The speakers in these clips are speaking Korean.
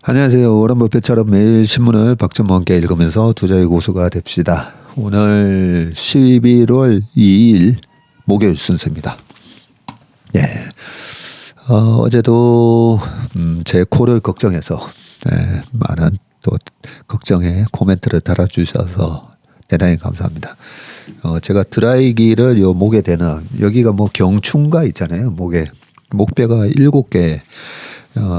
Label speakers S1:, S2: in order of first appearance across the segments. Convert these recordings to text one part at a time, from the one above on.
S1: 안녕하세요. 워런 버핏처럼 매일 신문을 박찬모와 함께 읽으면서 투자의 고수가 됩시다. 오늘 11월 2일 목요일 순서입니다. 네. 어제도 제 코를 걱정해서 많은 또 걱정에 코멘트를 달아주셔서 대단히 감사합니다. 제가 드라이기를 요 목에 대는 여기가 뭐 경춘가 있잖아요. 목뼈가 7개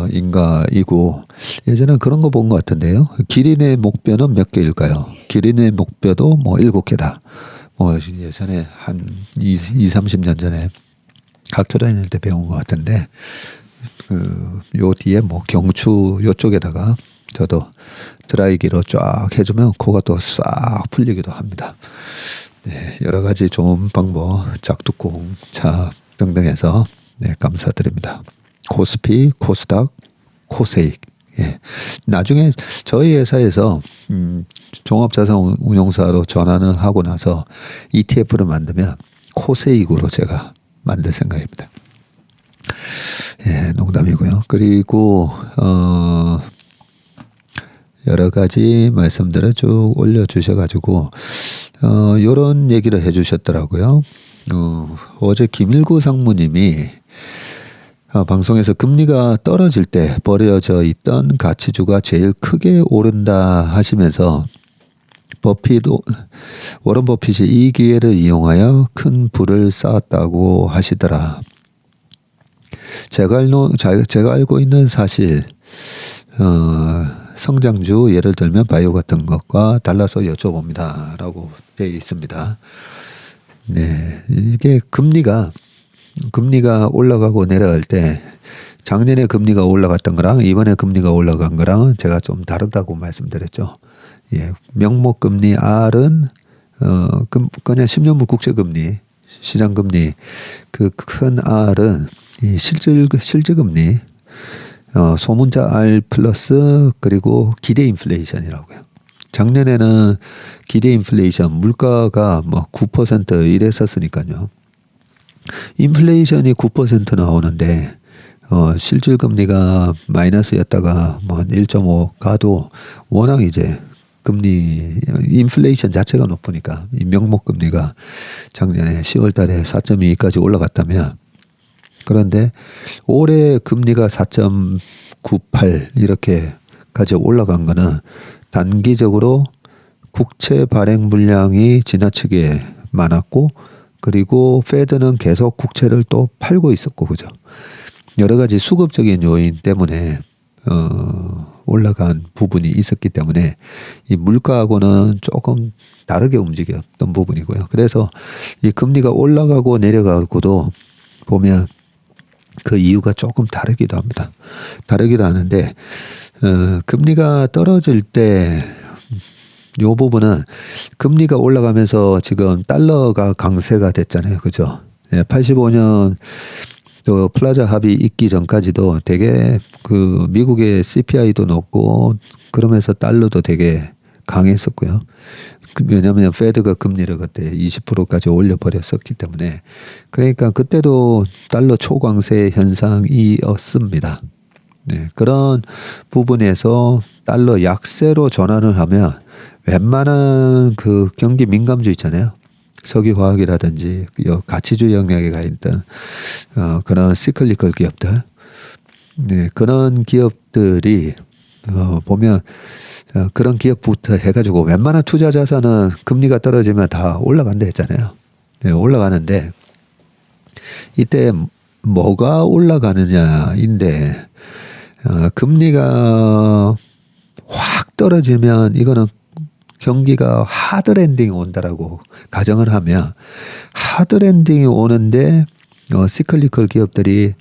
S1: 인가이고 예전에 그런 거 본 것 같은데요. 기린의 목뼈는 몇 개일까요? 기린의 목뼈도 뭐 7개다. 뭐 예전에 한 30년 전에 학교 다닐 때 배운 것 같은데 요 뒤에 뭐 경추 요쪽에다가 저도 드라이기로 쫙 해주면 코가 또 싹 풀리기도 합니다. 네, 여러 가지 좋은 방법, 짝두콩, 차 등등 해서 감사드립니다. 코스피, 코스닥, 코세익. 예. 나중에 저희 회사에서 종합자산운용사로 전환을 하고 나서 ETF를 만들면 코세익으로 제가 만들 생각입니다. 예, 농담이고요. 그리고 여러 가지 말씀들을 쭉 올려주셔가지고 이런 얘기를 해주셨더라고요. 어제 김일구 상무님이 방송에서 금리가 떨어질 때 버려져 있던 가치주가 제일 크게 오른다 하시면서 워런 버핏이 이 기회를 이용하여 큰 부를 쌓았다고 하시더라. 제가 알고 있는 사실 성장주 예를 들면 바이오 같은 것과 달라서 여쭤봅니다 라고 되어 있습니다. 네, 이게 금리가 올라가고 내려갈 때 작년에 금리가 올라갔던 거랑 이번에 금리가 올라간 거랑은 제가 좀 다르다고 말씀드렸죠. 예, 명목 금리 R은 그냥 10년물 국채 금리, 시장 금리 그 큰 R은 이 실질 금리 소문자 R 플러스 그리고 기대 인플레이션이라고요. 작년에는 기대 인플레이션 물가가 뭐 9% 이랬었으니까요. 인플레이션이 9% 나오는데 실질 금리가 마이너스였다가 뭐 1.5 가도 워낙 이제 금리 인플레이션 자체가 높으니까 이 명목 금리가 작년에 10월 달에 4.2까지 올라갔다면 그런데 올해 금리가 4.98 이렇게까지 올라간 거는 단기적으로 국채 발행 물량이 지나치게 많았고 그리고 페드는 계속 국채를 또 팔고 있었고 그죠. 여러 가지 수급적인 요인 때문에 올라간 부분이 있었기 때문에 이 물가하고는 조금 다르게 움직였던 부분이고요. 그래서 이 금리가 올라가고 내려가고도 보면 그 이유가 조금 다르기도 합니다. 다르기도 하는데 금리가 떨어질 때 요 부분은 금리가 올라가면서 지금 달러가 강세가 됐잖아요. 그죠? 85년 또 플라자 합의 있기 전까지도 되게 그 미국의 CPI도 높고 그러면서 달러도 되게 강했었고요. 왜냐하면 페드가 금리를 그때 20%까지 올려버렸었기 때문에 그러니까 그때도 달러 초강세 현상이었습니다. 네, 그런 부분에서 달러 약세로 전환을 하면 웬만한 그 경기 민감주 있잖아요. 석유화학이라든지 가치주 영역에 가 있던 그런 시클리컬 기업들, 네, 그런 기업들이 보면 그런 기업부터 해가지고 웬만한 투자 자산은 금리가 떨어지면 다 올라간다 했잖아요. 네, 올라가는데 이때 뭐가 올라가느냐인데 금리가 확 떨어지면 이거는 경기가 하드랜딩이 온다라고 가정을 하면 하드랜딩이 오는데 시클리컬 기업들이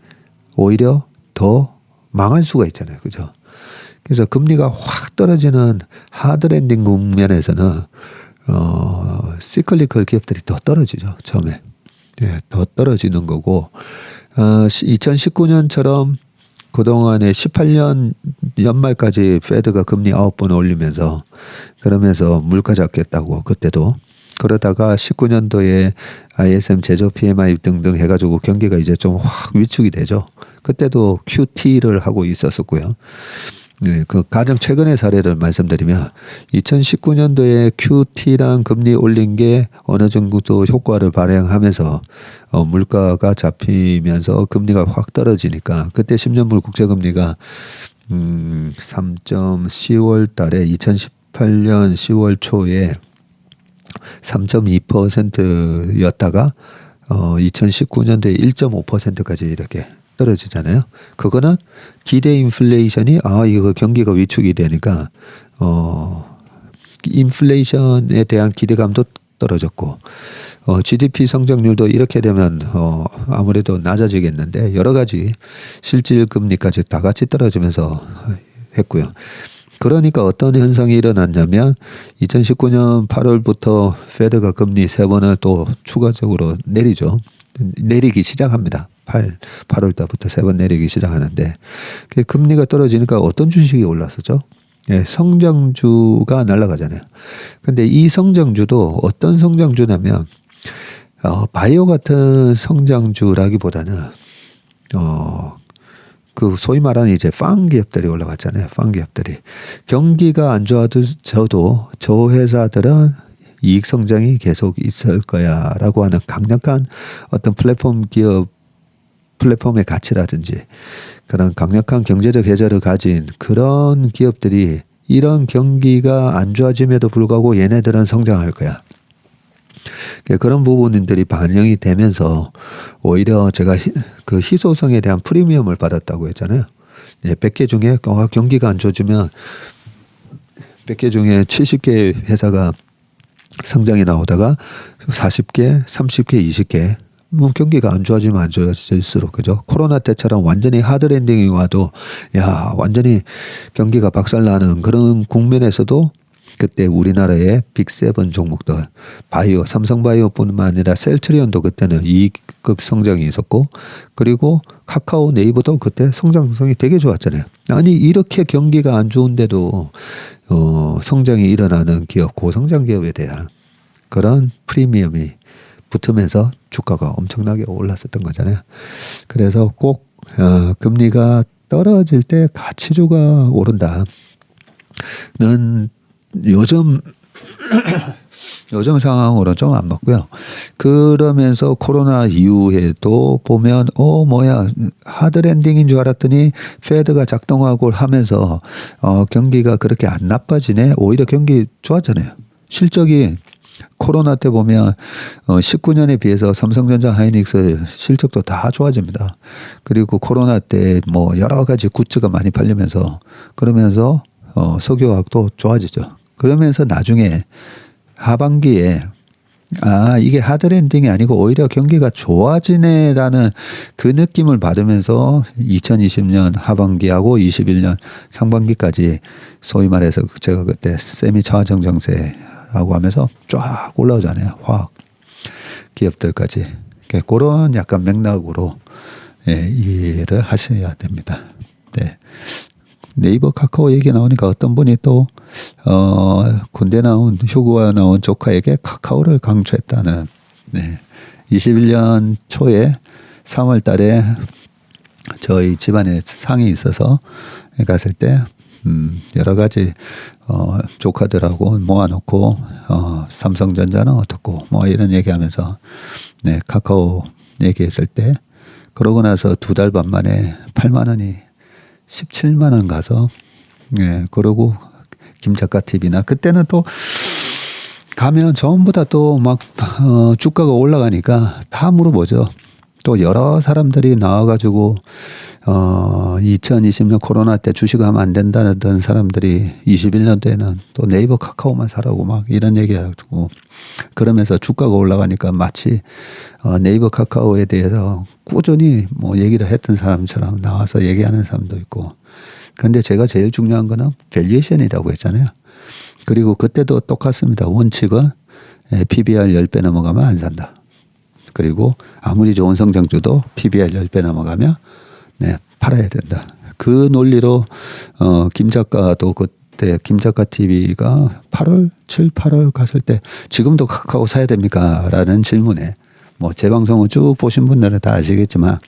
S1: 오히려 더 망할 수가 있잖아요. 그죠? 그래서 금리가 확 떨어지는 하드랜딩 국면에서는 시클리컬 기업들이 더 떨어지죠. 처음에. 예, 더 떨어지는 거고 2019년처럼 그동안에 18년 연말까지 페드가 금리 9번 올리면서 그러면서 물가 잡겠다고 그때도 그러다가 19년도에 ISM 제조 PMI 등등 해가지고 경기가 이제 좀 확 위축이 되죠. 그때도 QT를 하고 있었었고요. 네, 그 가장 최근의 사례를 말씀드리면 2019년도에 QT랑 금리 올린 게 어느 정도 효과를 발행하면서 물가가 잡히면서 금리가 확 떨어지니까 그때 10년물 국채금리가 10월 달에 2018년 10월 초에 3.2%였다가 2019년도에 1.5%까지 이렇게 떨어지잖아요. 그거는 기대 인플레이션이 이거 경기가 위축이 되니까 인플레이션에 대한 기대감도 떨어졌고 GDP 성장률도 이렇게 되면 아무래도 낮아지겠는데 여러 가지 실질 금리까지 다 같이 떨어지면서 했고요. 그러니까 어떤 현상이 일어났냐면 2019년 8월부터 페드가 금리 3번을 또 추가적으로 내리기 시작합니다. 8월 달부터 3번 내리기 시작하는데 금리가 떨어지니까 어떤 주식이 올랐었죠? 예, 성장주가 날아가잖아요. 근데 이 성장주도 어떤 성장주냐면 바이오 같은 성장주라기보다는 그 소위 말하는 이제 팡 기업들이 올라갔잖아요. 팡 기업들이 경기가 안 좋아도 저 회사들은 이익 성장이 계속 있을 거야라고 하는 강력한 어떤 플랫폼의 가치라든지 그런 강력한 경제적 해결을 가진 그런 기업들이 이런 경기가 안 좋아짐에도 불구하고 얘네들은 성장할 거야. 그런 부분들이 반영이 되면서 오히려 제가 그 희소성에 대한 프리미엄을 받았다고 했잖아요. 100개 중에 경기가 안 좋아지면 100개 중에 70개 회사가 성장이 나오다가 40개, 30개, 20개 경기가 안 좋아지면 안 좋아질수록 그죠? 코로나 때처럼 완전히 하드랜딩이 와도 완전히 경기가 박살나는 그런 국면에서도 그때 우리나라의 빅7 종목들 바이오, 삼성바이오뿐만 아니라 셀트리온도 그때는 2급 성장이 있었고 그리고 카카오, 네이버도 그때 성장성이 되게 좋았잖아요. 아니 이렇게 경기가 안 좋은데도 성장이 일어나는 기업, 고성장 기업에 대한 그런 프리미엄이 붙으면서 주가가 엄청나게 올랐었던 거잖아요. 그래서 꼭 금리가 떨어질 때 가치주가 오른다는 요즘 상황으로 좀 안 맞고요. 그러면서 코로나 이후에도 보면 하드랜딩인 줄 알았더니 페드가 작동하고 하면서 경기가 그렇게 안 나빠지네. 오히려 경기 좋았잖아요. 실적이 코로나 때 보면 19년에 비해서 삼성전자, 하이닉스 실적도 다 좋아집니다. 그리고 코로나 때 뭐 여러 가지 굿즈가 많이 팔리면서 그러면서 석유화학도 좋아지죠. 그러면서 나중에 하반기에 이게 하드랜딩이 아니고 오히려 경기가 좋아지네라는 그 느낌을 받으면서 2020년 하반기하고 21년 상반기까지 소위 말해서 제가 그때 세미 차화정정세라고 하면서 쫙 올라오잖아요. 화학 기업들까지. 그런 약간 맥락으로 이해를 하셔야 됩니다. 네. 네이버 카카오 얘기 나오니까 어떤 분이 또 군대 나온 휴가 나온 조카에게 카카오를 강추했다는 21년 초에 3월 달에 저희 집안에 상이 있어서 갔을 때 여러 가지 조카들하고 모아놓고 삼성전자는 어떻고 뭐 이런 얘기하면서 카카오 얘기했을 때 그러고 나서 2달 반 만에 8만 원이 17만 원 가서 그러고 김작가 TV나 그때는 또 가면 전부 다 또 막 주가가 올라가니까 다 물어보죠. 또 여러 사람들이 나와가지고 2020년 코로나 때 주식하면 안 된다던 사람들이 21년도에는 또 네이버 카카오만 사라고 막 이런 얘기하고 그러면서 주가가 올라가니까 마치 네이버 카카오에 대해서 꾸준히 뭐 얘기를 했던 사람처럼 나와서 얘기하는 사람도 있고. 근데 제가 제일 중요한 거는 밸류에이션이라고 했잖아요. 그리고 그때도 똑같습니다. 원칙은 PBR 10배 넘어가면 안 산다. 그리고 아무리 좋은 성장주도 PBR 10배 넘어가면 팔아야 된다. 그 논리로 김 작가도 그때 김 작가 TV가 7, 8월 갔을 때 지금도 카카오 사야 됩니까? 라는 질문에 뭐 제 방송을 쭉 보신 분들은 다 아시겠지만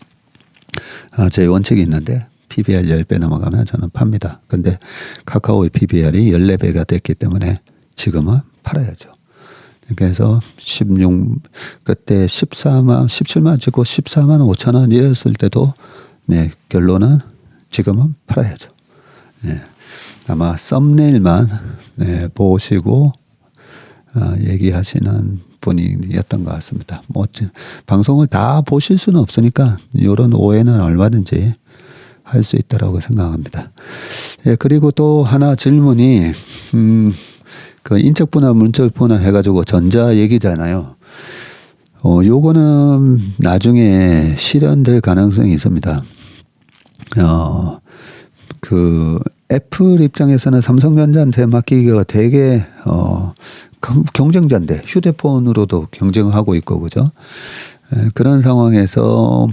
S1: 제 원칙이 있는데 PBR 10배 넘어가면 저는 팝니다. 근데 카카오의 PBR이 14배가 됐기 때문에 지금은 팔아야죠. 그래서 그때 17만 찍고 14만 5천 원 이랬을 때도 네, 결론은 지금은 팔아야죠. 네, 아마 썸네일만 네, 보시고 얘기하시는 분이었던 것 같습니다. 뭐 방송을 다 보실 수는 없으니까 이런 오해는 얼마든지 할 수 있다라고 생각합니다. 예, 그리고 또 하나 질문이 그 인적 분할, 문적 분할 해가지고 전자 얘기잖아요. 요거는 나중에 실현될 가능성이 있습니다. 그 애플 입장에서는 삼성전자한테 맡기기가 되게 경쟁자인데 휴대폰으로도 경쟁하고 있고 그죠? 그런 상황에서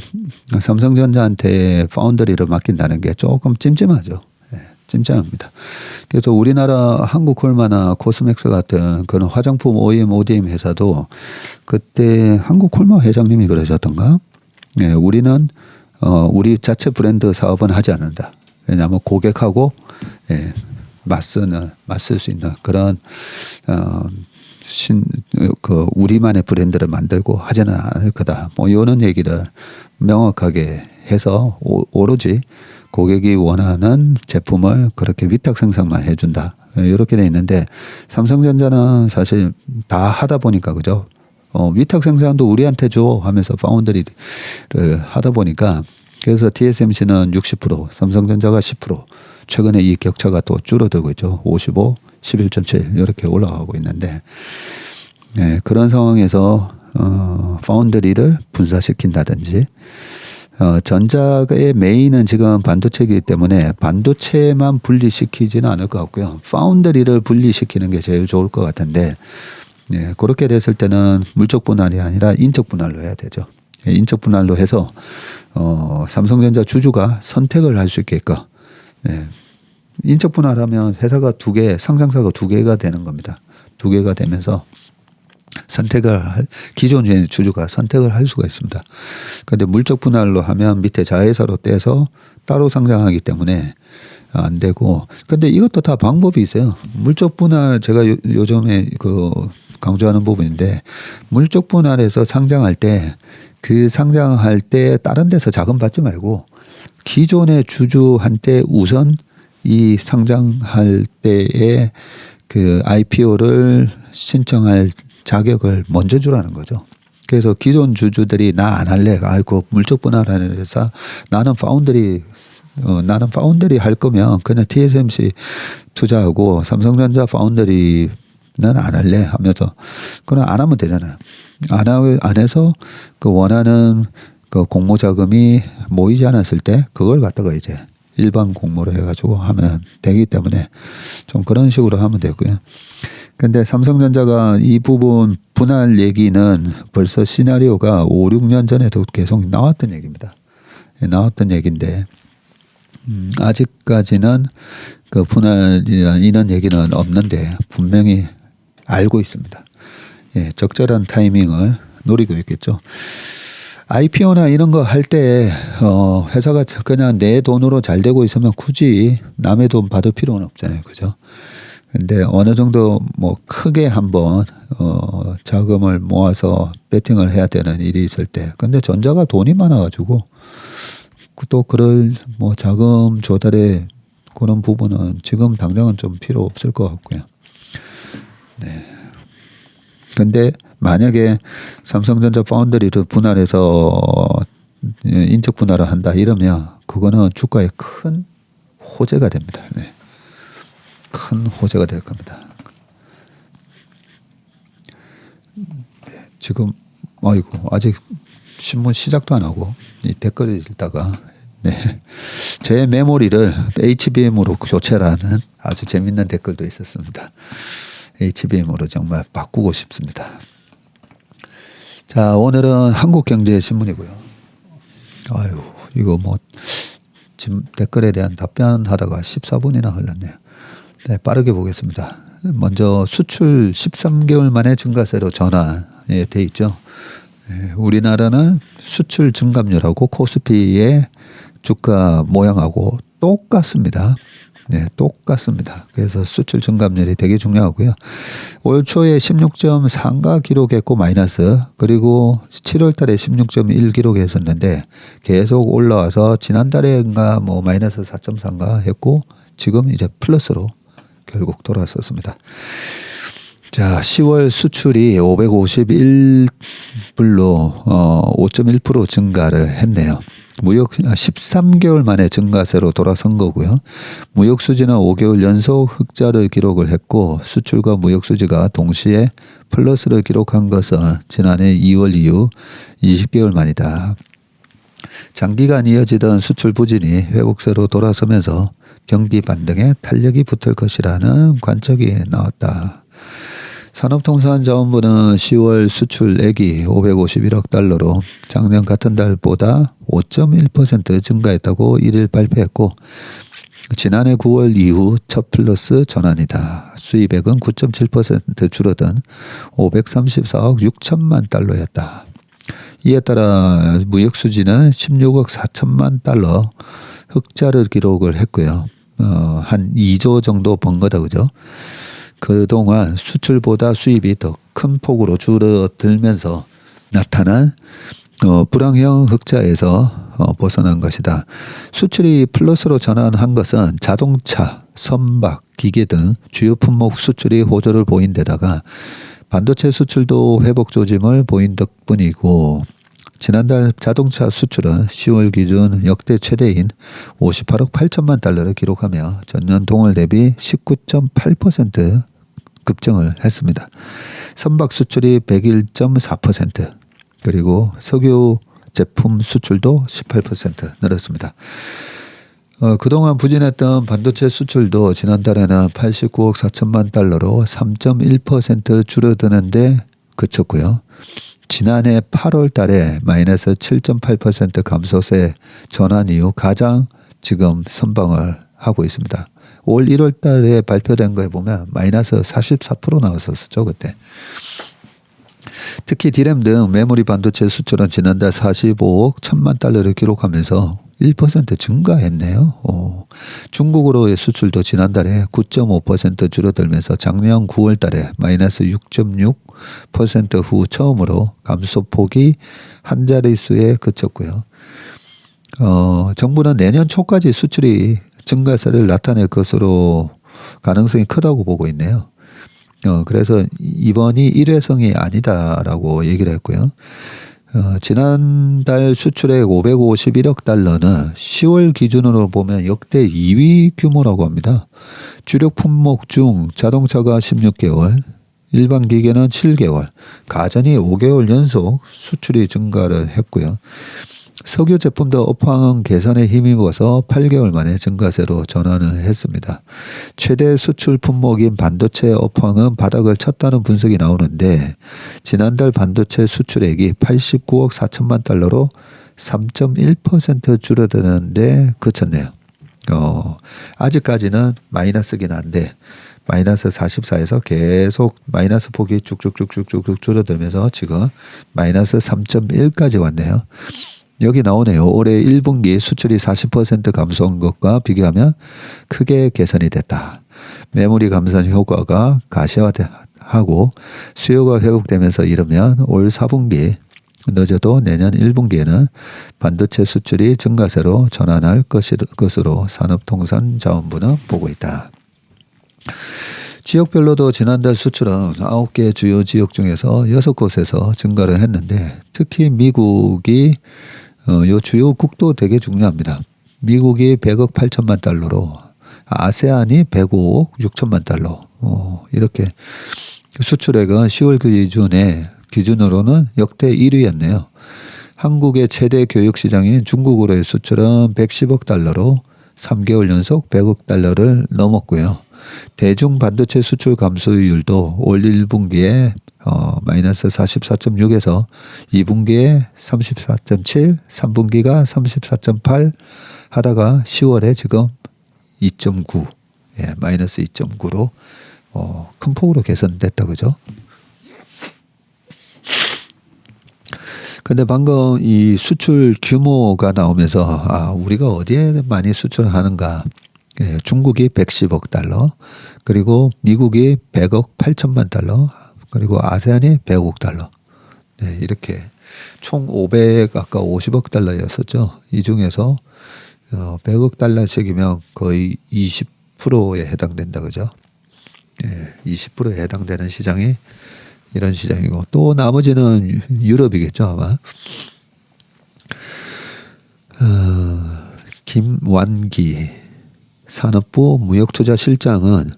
S1: 삼성전자한테 파운드리를 맡긴다는 게 조금 찜찜하죠. 찜찜합니다. 그래서 우리나라 한국콜마나 코스맥스 같은 그런 화장품 OEM, ODM 회사도 그때 한국콜마 회장님이 그러셨던가? 예, 우리는 우리 자체 브랜드 사업은 하지 않는다. 왜냐하면 고객하고 예, 맞설 수 있는 그런 우리만의 브랜드를 만들고 하지는 않을 거다. 뭐 이런 얘기를 명확하게 해서 오로지 고객이 원하는 제품을 그렇게 위탁 생산만 해준다. 이렇게 돼 있는데 삼성전자는 사실 다 하다 보니까 그죠. 위탁 생산도 우리한테 줘 하면서 파운드리를 하다 보니까 그래서 TSMC는 60%, 삼성전자가 10%. 최근에 이 격차가 또 줄어들고 있죠. 55, 11.7 이렇게 올라가고 있는데 네, 그런 상황에서 파운드리를 분사시킨다든지 전자의 메인은 지금 반도체이기 때문에 반도체만 분리시키지는 않을 것 같고요. 파운드리를 분리시키는 게 제일 좋을 것 같은데 네, 그렇게 됐을 때는 물적 분할이 아니라 인적 분할로 해야 되죠. 인적 분할로 해서 삼성전자 주주가 선택을 할 수 있게끔 네. 인적 분할하면 회사가 두 개, 상장사가 두 개가 되는 겁니다. 두 개가 되면서 기존 주주가 선택을 할 수가 있습니다. 그런데 물적 분할로 하면 밑에 자회사로 떼서 따로 상장하기 때문에 안 되고. 근데 이것도 다 방법이 있어요. 물적 분할 제가 요즘에 강조하는 부분인데 물적 분할에서 상장할 때 그 상장할 때 다른 데서 자금 받지 말고 기존의 주주한테 우선 이 상장할 때에 그 IPO를 신청할 자격을 먼저 주라는 거죠. 그래서 기존 주주들이 나 안 할래. 아이고 물적 분할하는 회사 나는 파운드리 할 거면 그냥 TSMC 투자하고 삼성전자 파운드리는 안 할래 하면서 그냥 안 하면 되잖아요. 안 해서 그 원하는 그 공모 자금이 모이지 않았을 때 그걸 갖다가 이제 일반 공모로 해가지고 하면 되기 때문에 좀 그런 식으로 하면 되고요. 근데 삼성전자가 이 부분 분할 얘기는 벌써 시나리오가 5, 6년 전에도 계속 나왔던 얘기입니다. 나왔던 얘기인데 아직까지는 그 분할이라는 이런 얘기는 없는데 분명히 알고 있습니다. 예, 적절한 타이밍을 노리고 있겠죠. IPO나 이런 거 할 때 회사가 그냥 내 돈으로 잘 되고 있으면 굳이 남의 돈 받을 필요는 없잖아요. 그죠? 근데 어느 정도 뭐 크게 한번 자금을 모아서 배팅을 해야 되는 일이 있을 때 근데 전자가 돈이 많아가지고 또 그럴 뭐 자금 조달의 그런 부분은 지금 당장은 좀 필요 없을 것 같고요. 네. 근데 만약에 삼성전자 파운드리를 분할해서 인적 분할을 한다 이러면 그거는 주가에 큰 호재가 됩니다. 네. 큰 호재가 될 겁니다. 네. 지금 아직 신문 시작도 안 하고 이 댓글을 읽다가 네. 제 메모리를 HBM으로 교체라는 아주 재밌는 댓글도 있었습니다. HBM으로 정말 바꾸고 싶습니다. 자, 오늘은 한국경제신문이고요. 아유, 이거 뭐 지금 댓글에 대한 답변하다가 14분이나 흘렀네요. 네, 빠르게 보겠습니다. 먼저 수출 13개월 만에 증가세로 전환에 돼 있죠. 네, 우리나라는 수출 증감률하고 코스피의 주가 모양하고 똑같습니다. 네, 똑같습니다. 그래서 수출 증감률이 되게 중요하고요. 올 초에 16.3가 기록했고 마이너스, 그리고 7월 달에 16.1 기록했었는데 계속 올라와서 지난달에인가 뭐 마이너스 4.3가 했고 지금 이제 플러스로 결국 돌아섰습니다. 자, 10월 수출이 551불로 5.1% 증가를 했네요. 무역 13개월 만에 증가세로 돌아선 거고요. 무역 수지는 5개월 연속 흑자를 기록을 했고 수출과 무역 수지가 동시에 플러스를 기록한 것은 지난해 2월 이후 20개월 만이다. 장기간 이어지던 수출 부진이 회복세로 돌아서면서 경기 반등에 탄력이 붙을 것이라는 관측이 나왔다. 산업통상자원부는 10월 수출액이 551억 달러로 작년 같은 달보다 5.1% 증가했다고 1일 발표했고 지난해 9월 이후 첫 플러스 전환이다. 수입액은 9.7% 줄어든 534억 6천만 달러였다. 이에 따라 무역 수지는 16억 4천만 달러 흑자를 기록을 했고요. 한 2조 정도 번 거다, 그죠? 그동안 수출보다 수입이 더 큰 폭으로 줄어들면서 나타난 불황형 흑자에서 벗어난 것이다. 수출이 플러스로 전환한 것은 자동차, 선박, 기계 등 주요 품목 수출이 호조를 보인 데다가 반도체 수출도 회복 조짐을 보인 덕분이고 지난달 자동차 수출은 10월 기준 역대 최대인 58억 8천만 달러를 기록하며 전년 동월 대비 19.8% 급증을 했습니다. 선박 수출이 101.4%, 그리고 석유 제품 수출도 18% 늘었습니다. 그동안 부진했던 반도체 수출도 지난달에는 89억 4천만 달러로 3.1% 줄어드는데 그쳤고요. 지난해 8월 달에 마이너스 7.8% 감소세 전환 이후 가장 지금 선방을 하고 있습니다. 올 1월 달에 발표된 거에 보면 마이너스 44% 나왔었죠, 그때. 특히 디램 등 메모리 반도체 수출은 지난달 45억 1천만 달러를 기록하면서 1% 증가했네요. 중국으로의 수출도 지난달에 9.5% 줄어들면서 작년 9월 달에 마이너스 6.6% 후 처음으로 감소폭이 한 자릿수에 그쳤고요. 정부는 내년 초까지 수출이 증가세를 나타낼 것으로 가능성이 크다고 보고 있네요. 그래서 이번이 일회성이 아니다라고 얘기를 했고요. 지난달 수출액 551억 달러는 10월 기준으로 보면 역대 2위 규모라고 합니다. 주력 품목 중 자동차가 16개월, 일반 기계는 7개월, 가전이 5개월 연속 수출이 증가를 했고요. 석유 제품도 업황 개선에 힘입어서 8개월 만에 증가세로 전환을 했습니다. 최대 수출 품목인 반도체 업황은 바닥을 쳤다는 분석이 나오는데 지난달 반도체 수출액이 89억 4천만 달러로 3.1% 줄어드는데 그쳤네요. 아직까지는 마이너스긴 한데 마이너스 44에서 계속 마이너스 폭이 쭉쭉쭉쭉쭉 줄어들면서 지금 마이너스 3.1까지 왔네요. 여기 나오네요. 올해 1분기 수출이 40% 감소한 것과 비교하면 크게 개선이 됐다. 메모리 감산 효과가 가시화하고 수요가 회복되면서 이르면 올 4분기 늦어도 내년 1분기에는 반도체 수출이 증가세로 전환할 것으로 산업통상자원부는 보고 있다. 지역별로도 지난달 수출은 9개 주요 지역 중에서 6곳에서 증가를 했는데 특히 미국이 요 주요 국도 되게 중요합니다. 미국이 100억 8천만 달러로 아세안이 105억 6천만 달러 이렇게 수출액은 10월 기준으로는 역대 1위였네요. 한국의 최대 교육시장인 중국으로의 수출은 110억 달러로 3개월 연속 100억 달러를 넘었고요. 대중 반도체 수출 감소율도 올 1분기에 마이너스 44.6에서 2분기에 34.7, 3분기가 34.8 하다가 10월에 지금 2.9, 마이너스 2.9로 큰 폭으로 개선됐다, 그죠? 근데 방금 이 수출 규모가 나오면서 우리가 어디에 많이 수출하는가? 예, 중국이 110억 달러, 그리고 미국이 100억 8천만 달러, 그리고 아세안이 100억 달러. 네, 이렇게 총 500 아까 50억 달러였었죠. 이 중에서 100억 달러씩이면 거의 20%에 해당된다, 그죠? 예, 20%에 해당되는 시장이 이런 시장이고, 또 나머지는 유럽이겠죠, 아마. 김완기 산업부 무역투자실장은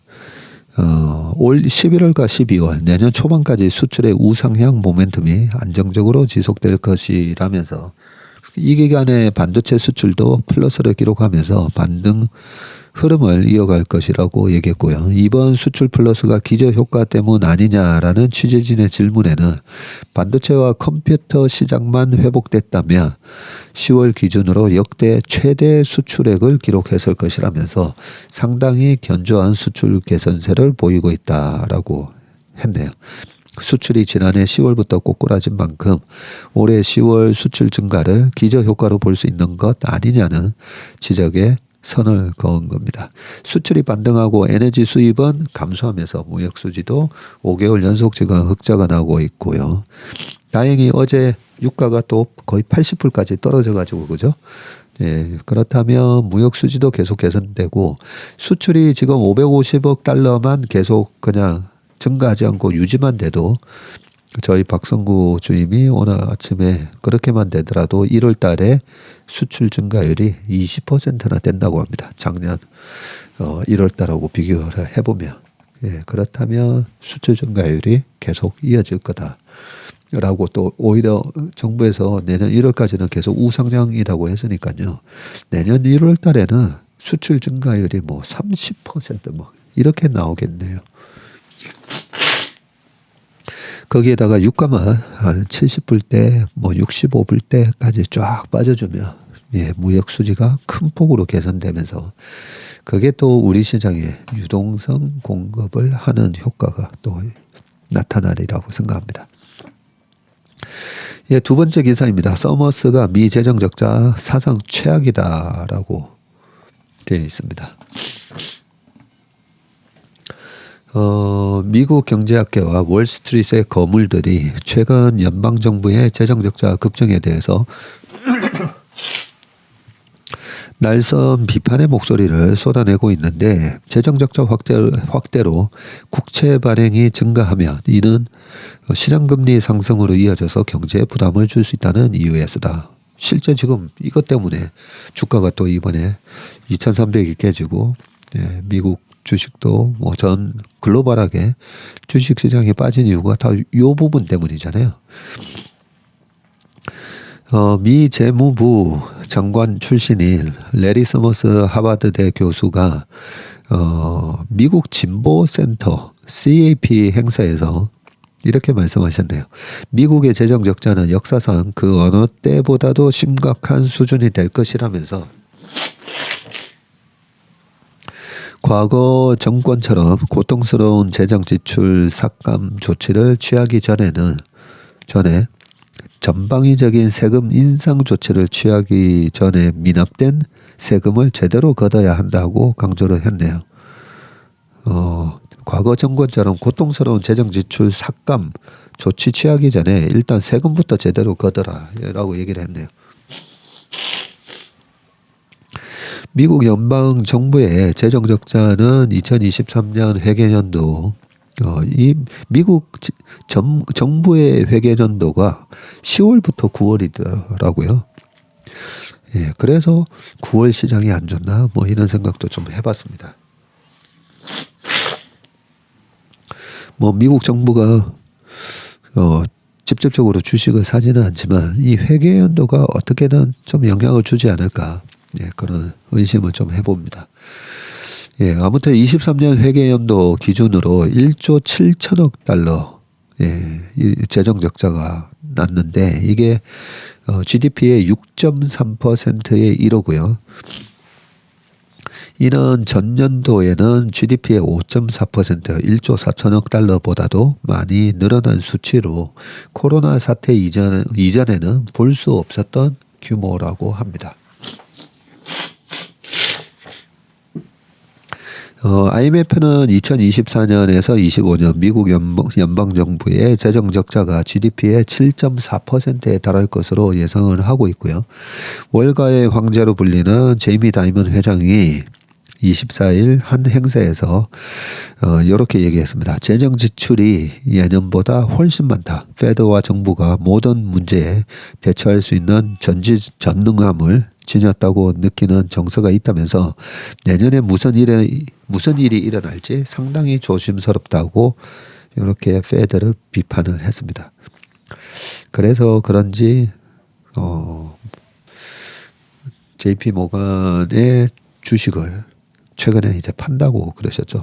S1: 올 11월과 12월 내년 초반까지 수출의 우상향 모멘텀이 안정적으로 지속될 것이라면서 이 기간에 반도체 수출도 플러스를 기록하면서 반등 흐름을 이어갈 것이라고 얘기했고요. 이번 수출 플러스가 기저효과 때문 아니냐라는 취재진의 질문에는 반도체와 컴퓨터 시장만 회복됐다면 10월 기준으로 역대 최대 수출액을 기록했을 것이라면서 상당히 견조한 수출 개선세를 보이고 있다라고 했네요. 수출이 지난해 10월부터 꼬꾸라진 만큼 올해 10월 수출 증가를 기저효과로 볼 수 있는 것 아니냐는 지적에 선을 그은 겁니다. 수출이 반등하고 에너지 수입은 감소하면서 무역 수지도 5개월 연속 지금 흑자가 나오고 있고요. 다행히 어제 유가가 또 거의 80불까지 떨어져 가지고 그죠? 예, 그렇다면 무역 수지도 계속 개선되고 수출이 지금 550억 달러만 계속 그냥 증가하지 않고 유지만 돼도 저희 박성구 주임이 오늘 아침에 그렇게만 되더라도 1월 달에 수출 증가율이 20%나 된다고 합니다. 작년 1월 달하고 비교를 해보면. 예, 그렇다면 수출 증가율이 계속 이어질 거다라고 또 오히려 정부에서 내년 1월까지는 계속 우상향이라고 했으니까요. 내년 1월 달에는 수출 증가율이 뭐 30% 뭐 이렇게 나오겠네요. 거기에다가 유가만 한 70불대, 뭐 65불대까지 쫙 빠져주면 예, 무역 수지가 큰 폭으로 개선되면서 그게 또 우리 시장에 유동성 공급을 하는 효과가 또 나타나리라고 생각합니다. 예, 두 번째 기사입니다. 서머스가 미 재정 적자 사상 최악이다라고 되어 있습니다. 미국 경제학계와 월스트리트의 거물들이 최근 연방정부의 재정적자 급증에 대해서 날선 비판의 목소리를 쏟아내고 있는데 재정적자 확대로 국채 발행이 증가하면 이는 시장금리 상승으로 이어져서 경제에 부담을 줄 수 있다는 이유에서다. 실제 지금 이것 때문에 주가가 또 이번에 2300이 깨지고 예, 미국 주식도 뭐 전 글로벌하게 주식 시장에 빠진 이유가 다 이 부분 때문이잖아요. 미 재무부 장관 출신인 레리 서머스 하버드대 교수가 미국 진보센터 CAP 행사에서 이렇게 말씀하셨네요. 미국의 재정 적자는 역사상 그 어느 때보다도 심각한 수준이 될 것이라면서 과거 정권처럼 고통스러운 재정 지출 삭감 조치를 취하기 전에 전방위적인 세금 인상 조치를 취하기 전에 미납된 세금을 제대로 걷어야 한다고 강조를 했네요. 과거 정권처럼 고통스러운 재정 지출 삭감 조치 취하기 전에 일단 세금부터 제대로 걷어라라고 얘기를 했네요. 미국 연방 정부의 재정 적자는 2023년 회계연도 이 미국 정부의 회계연도가 10월부터 9월이더라고요. 예, 그래서 9월 시장이 안 좋나 뭐 이런 생각도 좀 해봤습니다. 뭐 미국 정부가 직접적으로 주식을 사지는 않지만 이 회계연도가 어떻게든 좀 영향을 주지 않을까. 예, 그런 의심을 좀 해봅니다. 예, 아무튼 23년 회계연도 기준으로 1조 7천억 달러, 예, 재정 적자가 났는데 이게 GDP의 6.3%의 1호고요. 이는 전년도에는 GDP의 5.4% 1조 4천억 달러보다도 많이 늘어난 수치로 코로나 사태 이전에는 볼 수 없었던 규모라고 합니다. IMF는 2024년에서 25년 미국 연방정부의 재정적자가 GDP의 7.4%에 달할 것으로 예상을 하고 있고요. 월가의 황제로 불리는 제이미 다이먼 회장이 24일 한 행사에서 이렇게 얘기했습니다. 재정 지출이 예년보다 훨씬 많다. 페드와 정부가 모든 문제에 대처할 수 있는 전능함을 지녔다고 느끼는 정서가 있다면서 내년에 무슨 일이 일어날지 상당히 조심스럽다고 이렇게 페드를 비판을 했습니다. 그래서 그런지 JP 모건의 주식을 최근에 이제 판다고 그러셨죠.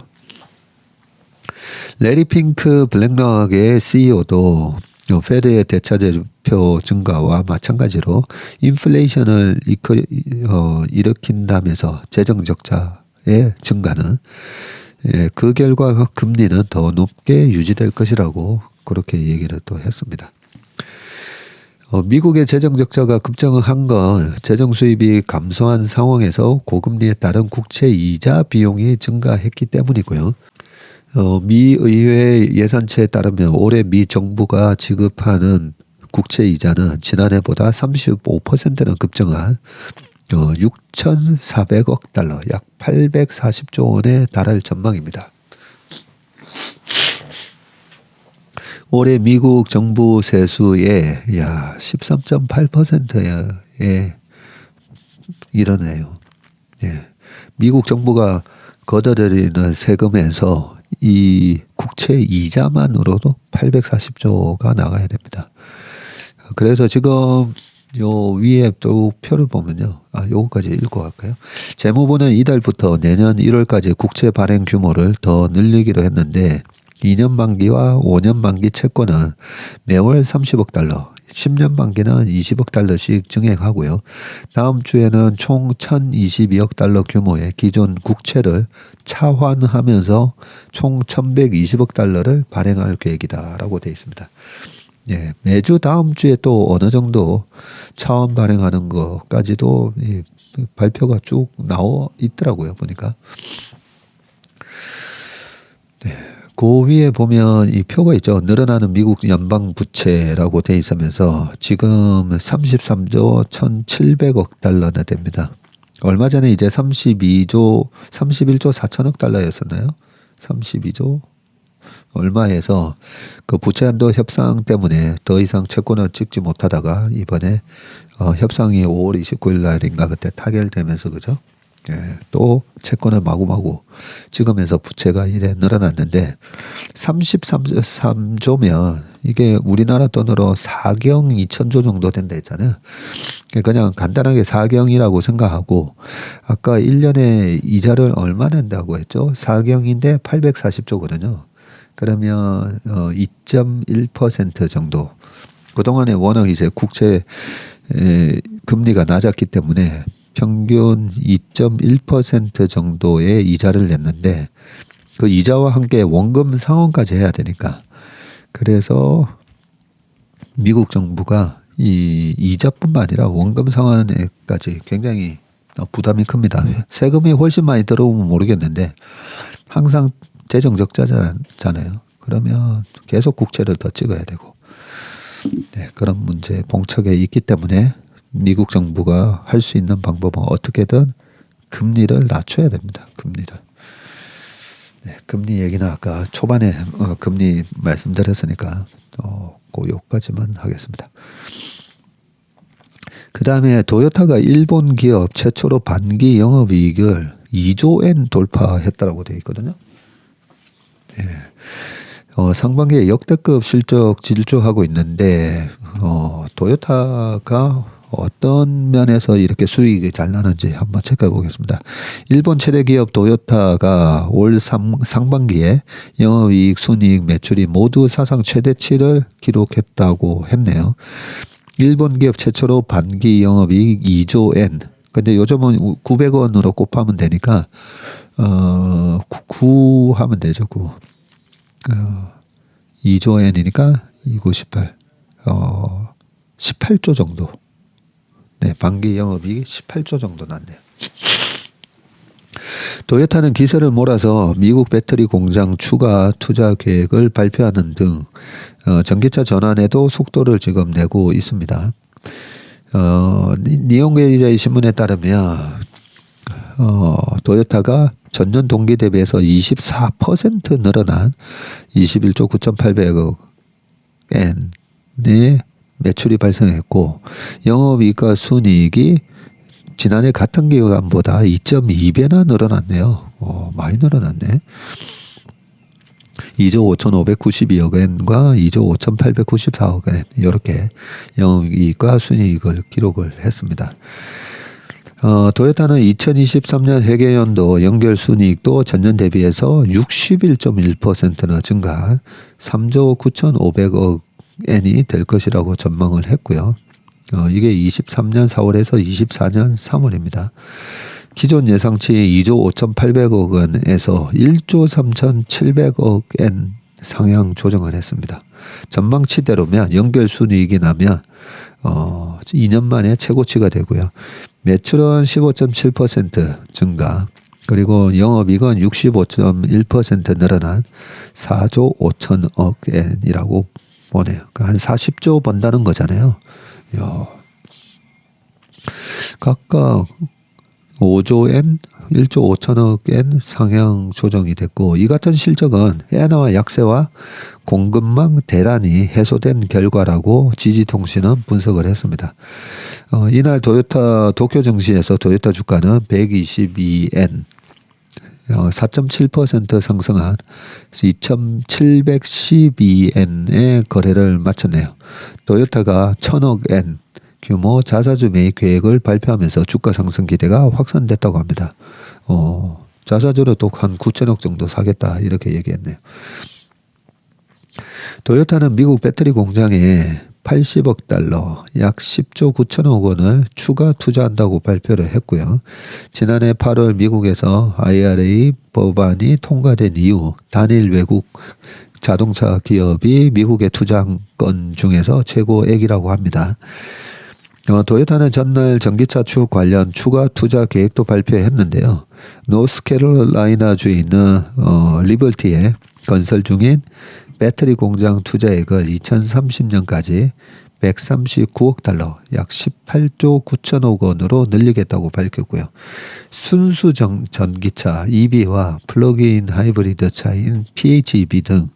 S1: 레리 핑크 블랙락의 CEO도 페드의 대차제표 증가와 마찬가지로 인플레이션을 일으킨다면서 재정적자의 증가는 그 결과 금리는 더 높게 유지될 것이라고 그렇게 얘기를 또 했습니다. 미국의 재정적자가 급증한 건 재정 수입이 감소한 상황에서 고금리에 따른 국채 이자 비용이 증가했기 때문이고요. 미 의회 예산처에 따르면 올해 미 정부가 지급하는 국채 이자는 지난해보다 35%는 급증한 6,400억 달러, 약 840조 원에 달할 전망입니다. 올해 미국 정부 세수의 13.8%에 이르네요. 예. 미국 정부가 걷어들이는 세금에서 이 국채 이자만으로도 840조가 나가야 됩니다. 그래서 지금 요 위에 또 표를 보면요. 요거까지 읽고 갈까요? 재무부는 이달부터 내년 1월까지 국채 발행 규모를 더 늘리기로 했는데 2년 만기와 5년 만기 채권은 매월 30억 달러, 10년 만기는 20억 달러씩 증액하고요. 다음 주에는 총 1,022억 달러 규모의 기존 국채를 차환하면서 총 1,120억 달러를 발행할 계획이다라고 되어 있습니다. 예, 매주 다음 주에 또 어느 정도 차환 발행하는 것까지도 이 발표가 쭉 나와 있더라고요, 보니까. 네. 그 위에 보면 이 표가 있죠. 늘어나는 미국 연방 부채라고 돼 있으면서 지금 33조 1,700억 달러나 됩니다. 얼마 전에 이제 31조 4천억 달러였었나요? 32조 얼마에서 그 부채 한도 협상 때문에 더 이상 채권을 찍지 못하다가 이번에 협상이 5월 29일 날인가 그때 타결되면서 그죠? 예, 또 채권을 마구마구 찍으면서 부채가 이래 늘어났는데 33조면 이게 우리나라 돈으로 4경 2천조 정도 된다 했잖아요. 그냥 간단하게 4경이라고 생각하고 아까 1년에 이자를 얼마 낸다고 했죠? 4경인데 840조거든요. 그러면 2.1% 정도. 그동안에 워낙 이제 국채 금리가 낮았기 때문에 평균 2.1% 정도의 이자를 냈는데 그 이자와 함께 원금 상환까지 해야 되니까 그래서 미국 정부가 이 이자뿐만 아니라 원금 상환에까지 굉장히 부담이 큽니다. 세금이 훨씬 많이 들어오면 모르겠는데 항상 재정적자잖아요. 그러면 계속 국채를 더 찍어야 되고 네, 그런 문제 봉착에 있기 때문에 미국 정부가 할 수 있는 방법은 어떻게든 금리를 낮춰야 됩니다. 금리를. 네, 금리 얘기는 아까 초반에 금리 말씀드렸으니까 그 요까지만 하겠습니다. 그 다음에 도요타가 일본 기업 최초로 반기 영업이익을 2조 엔 돌파했다라고 되어 있거든요. 네. 상반기에 역대급 실적 질주하고 있는데 도요타가 어떤 면에서 이렇게 수익이 잘 나는지 한번 체크해 보겠습니다. 일본 최대 기업 도요타가 올 상반기에 영업이익, 순이익, 매출이 모두 사상 최대치를 기록했다고 했네요. 일본 기업 최초로 반기 영업이익 2조 엔, 근데 요즘은 900원으로 곱하면 되니까 9 하면 되죠. 9. 2조 엔이니까 298. 18조 정도. 네, 반기 영업이익이 18조 정도 났네요. 도요타는 기세를 몰아서 미국 배터리 공장 추가 투자 계획을 발표하는 등 전기차 전환에도 속도를 지금 내고 있습니다. 니온게이자의 신문에 따르면 도요타가 전년 동기 대비해서 24% 늘어난 21조 9,800억 엔의 매출이 발생했고 영업이익과 순이익이 지난해 같은 기간보다 2.2배나 늘어났네요. 많이 늘어났네. 2조 5,592억 엔과 2조 5,894억 엔 이렇게 영업이익과 순이익을 기록을 했습니다. 도요타는 2023년 회계연도 연결순이익도 전년 대비해서 61.1%나 증가한 3조 9,500억 엔이 될 것이라고 전망을 했고요. 이게 23년 4월에서 24년 3월입니다. 기존 예상치 2조 5,800억 원에서 1조 3,700억 엔 상향 조정을 했습니다. 전망치대로면 연결순이익이 나면 2년 만에 최고치가 되고요. 매출은 15.7% 증가, 그리고 영업이익은 65.1% 늘어난 4조 5천억 엔이라고 보네요. 한 40조 번다는 거잖아요. 각각 5조 엔, 1조 5천억 엔 상향 조정이 됐고, 이 같은 실적은 엔화 약세와 공급망 대란이 해소된 결과라고 지지통신은 분석을 했습니다. 이날 도요타 도쿄 증시에서 도요타 주가는 122엔 4.7% 상승한 2,712엔의 거래를 마쳤네요. 도요타가 1,000억 엔 규모 자사주 매입 계획을 발표하면서 주가 상승 기대가 확산됐다고 합니다. 자사주로 또 한 9천억 정도 사겠다 이렇게 얘기했네요. 도요타는 미국 배터리 공장에 80억 달러, 약 10조 9천억 원을 추가 투자한다고 발표를 했고요. 지난해 8월 미국에서 IRA 법안이 통과된 이후 단일 외국 자동차 기업이 미국에 투자한 건 중에서 최고액이라고 합니다. 도요타는 전날 전기차 추 관련 추가 투자 계획도 발표했는데요. 노스캐롤라이나주에 있는 리버티에 건설 중인 배터리 공장 투자액을 2030년까지 139억 달러, 약 18조 9천억 원으로 늘리겠다고 밝혔고요. 순수 전기차 EV와 플러그인 하이브리드 차인 PHEV 등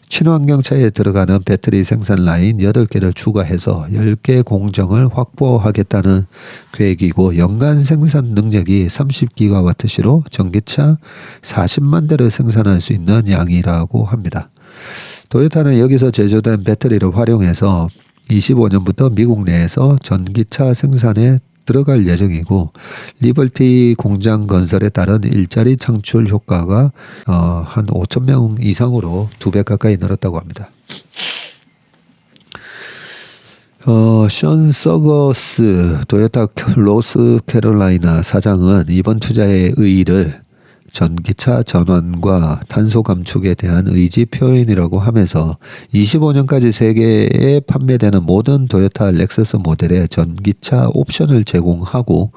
S1: 친환경차에 들어가는 배터리 생산 라인 8개를 추가해서 10개 공정을 확보하겠다는 계획이고, 연간 생산 능력이 30기가와트시로 전기차 40만 대를 생산할 수 있는 양이라고 합니다. 도요타는 여기서 제조된 배터리를 활용해서 25년부터 미국 내에서 전기차 생산에 들어갈 예정이고, 리버티 공장 건설에 따른 일자리 창출 효과가 한 5천 명 이상으로 2배 가까이 늘었다고 합니다. 션 서거스 도요타 노스캐롤라이나 사장은 이번 투자의 의의를 전기차 전환과 탄소 감축에 대한 의지 표현이라고 하면서 25년까지 세계에 판매되는 모든 도요타 렉서스 모델에 전기차 옵션을 제공하고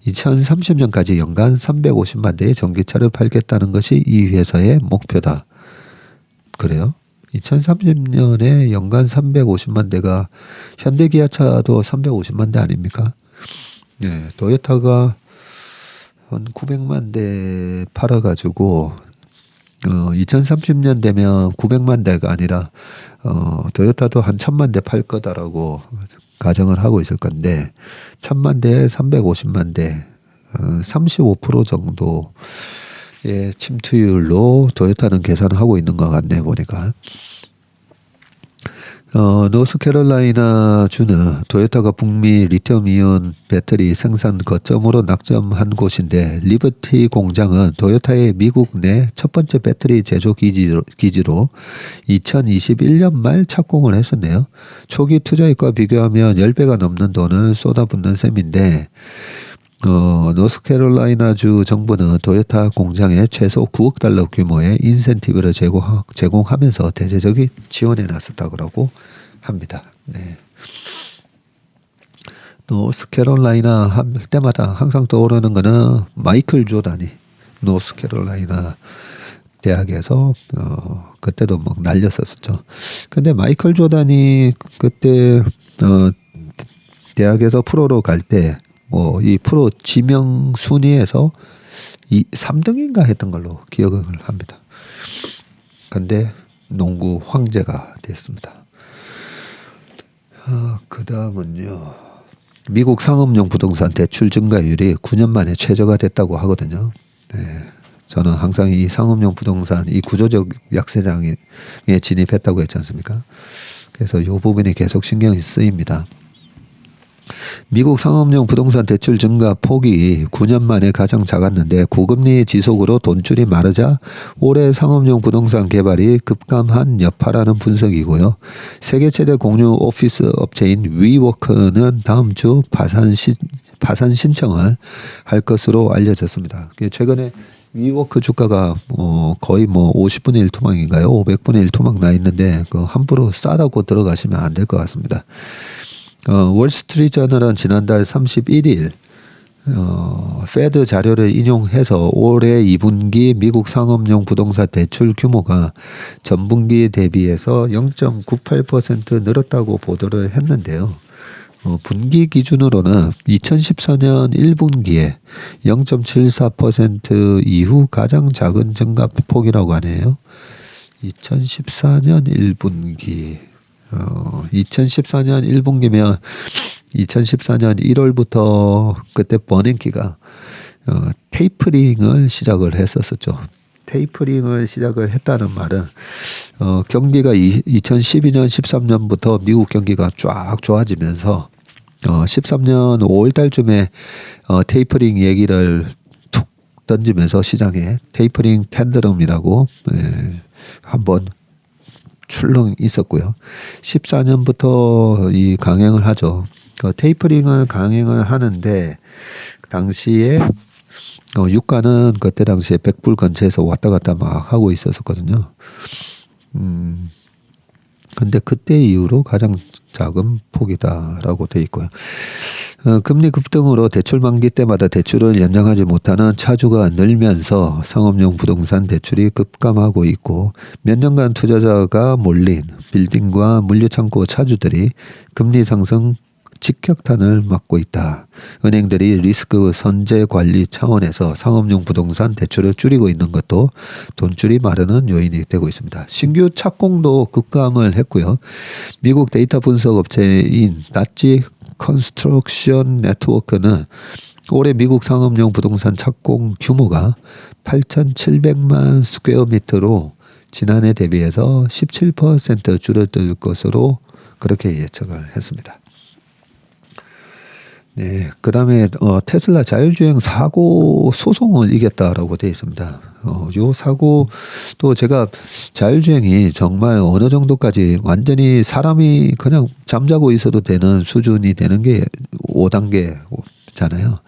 S1: 2030년까지 연간 350만 대의 전기차를 팔겠다는 것이 이 회사의 목표다. 그래요? 2030년에 연간 350만 대가 현대기아차도 350만 대 아닙니까? 네, 도요타가 한 900만 대 팔아가지고 2030년 되면 900만 대가 아니라 도요타도 한 1000만 대 팔 거다라고 가정을 하고 있을 건데 1000만 대에 350만 대 35% 정도의 침투율로 도요타는 계산하고 있는 것 같네 보니까. 노스캐롤라이나 주는 도요타가 북미 리튬이온 배터리 생산 거점으로 낙점한 곳인데, 리버티 공장은 도요타의 미국 내 첫 번째 배터리 제조 기지로 2021년 말 착공을 했었네요. 초기 투자액과 비교하면 10배가 넘는 돈을 쏟아붓는 셈인데, 노스캐롤라이나주 정부는 토요타 공장에 최소 9억 달러 규모의 인센티브를 제공하면서 대대적인 지원에 나섰다고 합니다. 네. 노스캐롤라이나 할 때마다 항상 떠오르는 거는 마이클 조단이 노스캐롤라이나 대학에서 그때도 막 날렸었죠. 근데 마이클 조단이 그때 대학에서 프로로 갈 때 뭐 이 프로 지명 순위에서 3등인가 했던 걸로 기억을 합니다. 근데 농구 황제가 됐습니다. 그 다음은요. 미국 상업용 부동산 대출 증가율이 9년 만에 최저가 됐다고 하거든요. 네. 저는 항상 이 상업용 부동산, 이 구조적 약세장에 진입했다고 했지 않습니까? 그래서 이 부분이 계속 신경이 쓰입니다. 미국 상업용 부동산 대출 증가 폭이 9년 만에 가장 작았는데 고금리 지속으로 돈줄이 마르자 올해 상업용 부동산 개발이 급감한 여파라는 분석이고요. 세계 최대 공유 오피스 업체인 위워크는 다음 주 파산 신청을 할 것으로 알려졌습니다. 최근에 위워크 주가가 거의 뭐 50분의 1 토막인가요? 500분의 1 토막 나 있는데 그 함부로 싸다고 들어가시면 안 될 것 같습니다. 월스트리트저널은 지난달 31일 페드 자료를 인용해서 올해 2분기 미국 상업용 부동산 대출 규모가 전분기 대비해서 0.98% 늘었다고 보도를 했는데요. 분기 기준으로는 2014년 1분기에 0.74% 이후 가장 작은 증가폭이라고 하네요. 2014년 1분기 2014년 1분기면 2014년 1월부터 그때 버냉키가 테이퍼링을 시작을 했었죠. 테이퍼링을 시작을 했다는 말은 경기가 2012년 13년부터 미국 경기가 쫙 좋아지면서 13년 5월 달쯤에 테이퍼링 얘기를 툭 던지면서 시장에 테이퍼링 텐더럼이라고 한번 출렁 있었고요. 14년부터 이 강행을 하죠. 테이퍼링을 강행을 하는데 당시에 유가는 그때 당시에 100불 근처에서 왔다 갔다 막 하고 있었거든요. 근데 그때 이후로 가장 작은 폭이다라고 돼 있고요. 금리 급등으로 대출 만기 때마다 대출을 연장하지 못하는 차주가 늘면서 상업용 부동산 대출이 급감하고 있고 몇 년간 투자자가 몰린 빌딩과 물류창고 차주들이 금리 상승 직격탄을 맞고 있다. 은행들이 리스크 선제 관리 차원에서 상업용 부동산 대출을 줄이고 있는 것도 돈줄이 마르는 요인이 되고 있습니다. 신규 착공도 급감을 했고요. 미국 데이터 분석 업체인 나치 컨스트럭션 네트워크는 올해 미국 상업용 부동산 착공 규모가 8,700만 스퀘어미터로 지난해 대비해서 17% 줄어들 것으로 그렇게 예측을 했습니다. 네, 그 다음에 테슬라 자율주행 사고 소송을 이겼다라고 되어 있습니다. 요 사고 또 제가 자율주행이 정말 어느 정도까지 완전히 사람이 그냥 잠자고 있어도 되는 수준이 되는 게 5단계잖아요.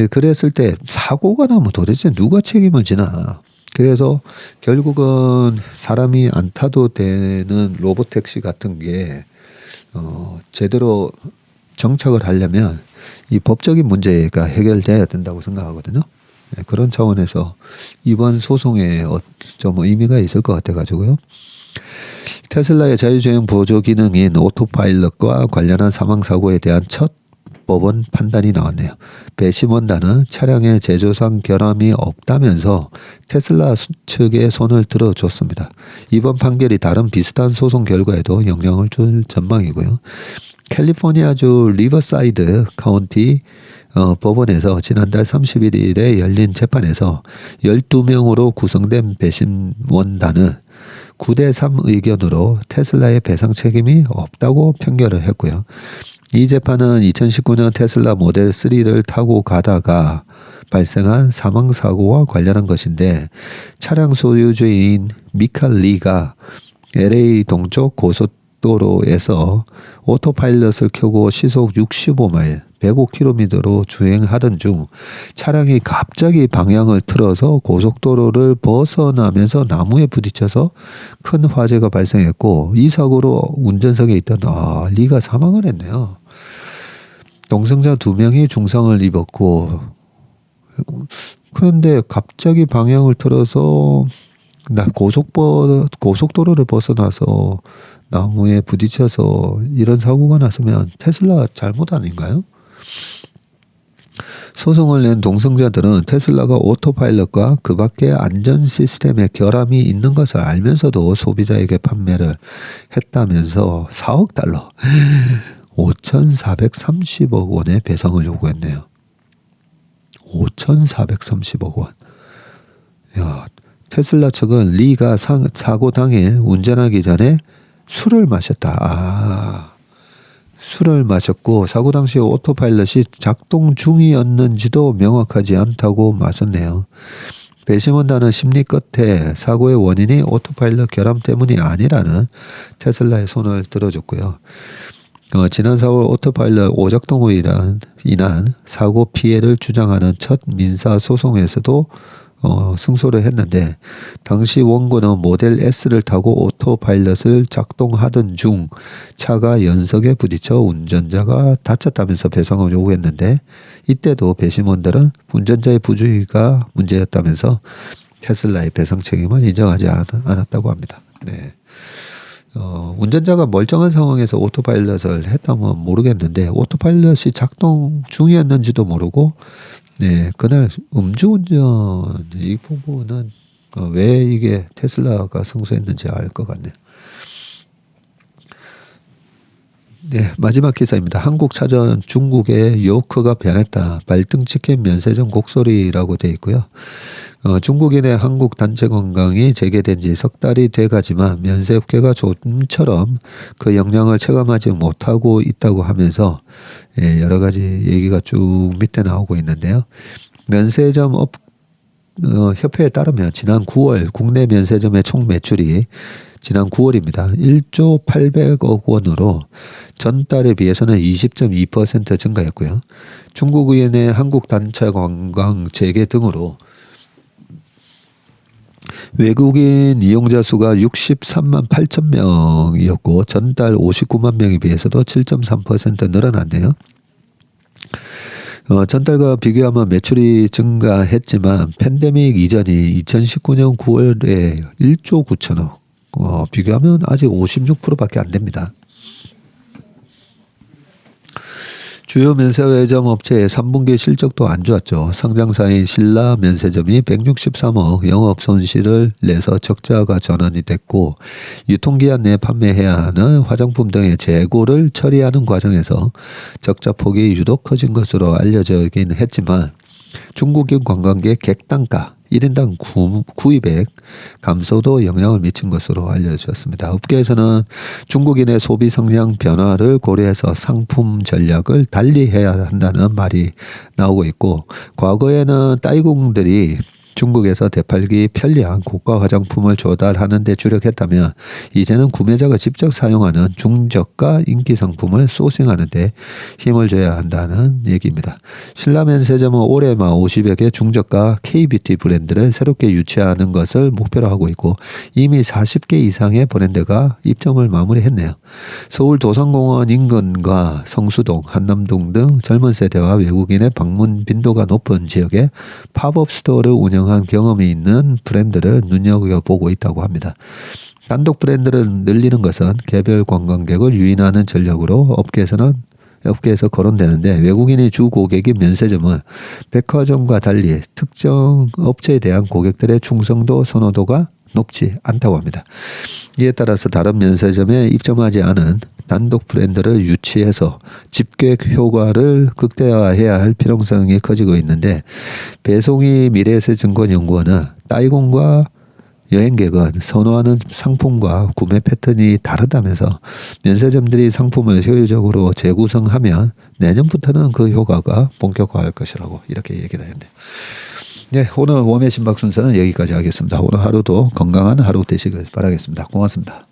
S1: 그랬을 때 사고가 나면 도대체 누가 책임을 지나. 그래서 결국은 사람이 안 타도 되는 로봇택시 같은 게 제대로 정착을 하려면 이 법적인 문제가 해결돼야 된다고 생각하거든요. 네, 그런 차원에서 이번 소송에 좀 의미가 있을 것 같아가지고요. 테슬라의 자율주행 보조 기능인 오토파일럿과 관련한 사망사고에 대한 첫 법원 판단이 나왔네요. 배심원단은 차량의 제조상 결함이 없다면서 테슬라 측에 손을 들어줬습니다. 이번 판결이 다른 비슷한 소송 결과에도 영향을 줄 전망이고요. 캘리포니아주 리버사이드 카운티 법원에서 지난달 31일에 열린 재판에서 12명으로 구성된 배심원단은 9대3 의견으로 테슬라의 배상 책임이 없다고 판결을 했고요. 이 재판은 2019년 테슬라 모델 3를 타고 가다가 발생한 사망사고와 관련한 것인데 차량 소유주인 미카 리가 LA 동쪽 고속도로에서 오토파일럿을 켜고 시속 65마일 105km로 주행하던 중 차량이 갑자기 방향을 틀어서 고속도로를 벗어나면서 나무에 부딪혀서 큰 화재가 발생했고, 이 사고로 운전석에 있던 리가 사망을 했네요. 동승자 2명이 중상을 입었고, 그런데 갑자기 방향을 틀어서 고속도로를 벗어나서 나무에 부딪혀서 이런 사고가 났으면 테슬라 잘못 아닌가요? 소송을 낸 동승자들은 테슬라가 오토파일럿과 그 밖의 안전 시스템에 결함이 있는 것을 알면서도 소비자에게 판매를 했다면서 4억 달러, 5,430억 원의 배상을 요구했네요. 5,430억 원. 야, 테슬라 측은 리가 사고 당일 운전하기 전에 술을 마셨다. 술을 마셨고 사고 당시 오토파일럿이 작동 중이었는지도 명확하지 않다고 맞섰네요. 배심원단은 심리 끝에 사고의 원인이 오토파일럿 결함 때문이 아니라는 테슬라의 손을 들어줬고요. 지난 4월 오토파일럿 오작동으로 인한 사고 피해를 주장하는 첫 민사소송에서도 승소를 했는데, 당시 원고는 모델 S를 타고 오토파일럿을 작동하던 중 차가 연석에 부딪혀 운전자가 다쳤다면서 배상을 요구했는데, 이때도 배심원들은 운전자의 부주의가 문제였다면서 테슬라의 배상 책임을 인정하지 않았다고 합니다. 네. 운전자가 멀쩡한 상황에서 오토파일럿을 했다면 모르겠는데, 오토파일럿이 작동 중이었는지도 모르고, 네, 그날 음주운전, 이 부분은 왜 이게 테슬라가 승소했는지 알 것 같네요. 네, 마지막 기사입니다. 한국 차전 중국의 요크가 변했다. 발등 찍힌 면세점 곡소리라고 되어 있고요. 중국인의 한국 단체 관광이 재개된 지 석 달이 돼가지만 면세업계가 좀처럼 그 영향을 체감하지 못하고 있다고 하면서 여러 가지 얘기가 쭉 밑에 나오고 있는데요. 면세점 협회에 따르면 지난 9월 국내 면세점의 총 매출이 지난 9월입니다. 1조 800억 원으로 전달에 비해서는 20.2% 증가했고요. 중국인의 한국 단체 관광 재개 등으로 외국인 이용자 수가 63만 8천 명이었고 전달 59만 명에 비해서도 7.3% 늘어났네요. 전달과 비교하면 매출이 증가했지만 팬데믹 이전이 2019년 9월에 1조 9천억, 비교하면 아직 56%밖에 안 됩니다. 주요 면세점 업체의 3분기 실적도 안 좋았죠. 상장사인 신라 면세점이 163억 영업 손실을 내서 적자가 전환이 됐고, 유통기한 내 판매해야 하는 화장품 등의 재고를 처리하는 과정에서 적자 폭이 유독 커진 것으로 알려지긴 했지만, 중국인 관광객 객단가 1인당 구입액 감소도 영향을 미친 것으로 알려졌습니다. 업계에서는 중국인의 소비 성향 변화를 고려해서 상품 전략을 달리해야 한다는 말이 나오고 있고, 과거에는 따이궁들이 중국에서 되팔기 편리한 고가 화장품을 조달하는 데 주력했다면, 이제는 구매자가 직접 사용하는 중저가 인기 상품을 소싱하는 데 힘을 줘야 한다는 얘기입니다. 신라 면세점은 올해 50여 개 중저가 K뷰티 브랜드를 새롭게 유치하는 것을 목표로 하고 있고, 이미 40개 이상의 브랜드가 입점을 마무리했네요. 서울 도산공원 인근과 성수동, 한남동 등 젊은 세대와 외국인의 방문 빈도가 높은 지역에 팝업 스토어를 운영한 경험이 있는 브랜드를 눈여겨보고 있다고 합니다. 단독 브랜드를 늘리는 것은 개별 관광객을 유인하는 전략으로 업계에서 거론되는데, 외국인이 주 고객인 면세점은 백화점과 달리 특정 업체에 대한 고객들의 충성도 선호도가 높지 않다고 합니다. 이에 따라서 다른 면세점에 입점하지 않은 단독 브랜드를 유치해서 집객 효과를 극대화해야 할 필요성이 커지고 있는데, 배송이 미래에셋증권연구원은 따이공과 여행객은 선호하는 상품과 구매 패턴이 다르다면서 면세점들이 상품을 효율적으로 재구성하면 내년부터는 그 효과가 본격화할 것이라고 이렇게 얘기를 했네요. 네, 오늘 웜의 신박 순서는 여기까지 하겠습니다. 오늘 하루도 건강한 하루 되시길 바라겠습니다. 고맙습니다.